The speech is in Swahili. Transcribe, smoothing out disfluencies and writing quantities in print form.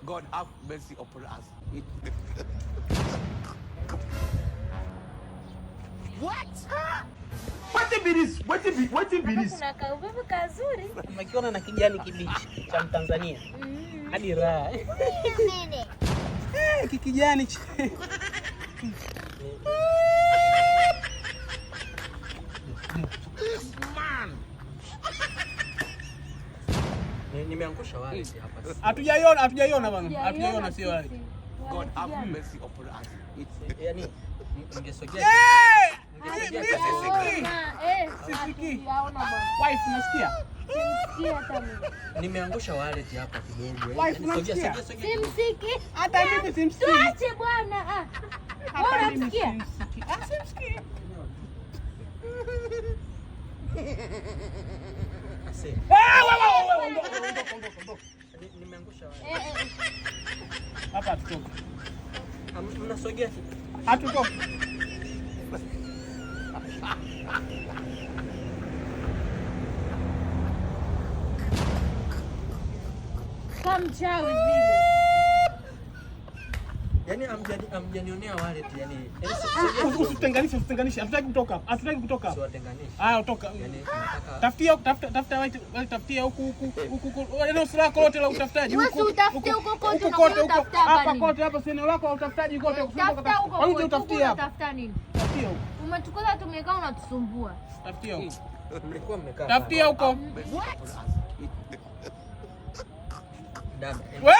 God have mercy upon us. What? What be this? What be this? Kuna kaupepo kazuri. Umekiona na kijani kibichi cha Tanzania. Hadi raha. Kijani. Man. Nimeangusha wale hapa. Hatujaiona bwana. Hatujaiona sio wale. God have mercy upon us. Yaani ningesogea. Sisiki. Wife unasikia? Simsikia hata mimi. Nimeangusha wale hapa kidogo. Wife unasikia? Simsiki. Hata mimi simsiki. Tuache bwana. Bora tusikia. Simsiki. Wewe ondoka. Nimeangusha wale. Hapa tutoka. Mnasogea. Hatutoka. Kamchawi vile. Yaani amjanionea wale tu yani. Usitenganishe. Hatutaki kutoka. Siwatenganishe. Haya toka. Yaani nataka Tafutia huku. Eneo lako lote la utafutaji Wewe utafute huko kote hapa kote hapa eneo lako la utafutaji kote tafuta huko. Kwa nini utafutia hapa? Tafuta nini? Tafutia huko. Umetukosa tumekaa unatusumbua. Tafutia huko. mlikuwa mmekaa. Tafutia huko. Dada. Wewe!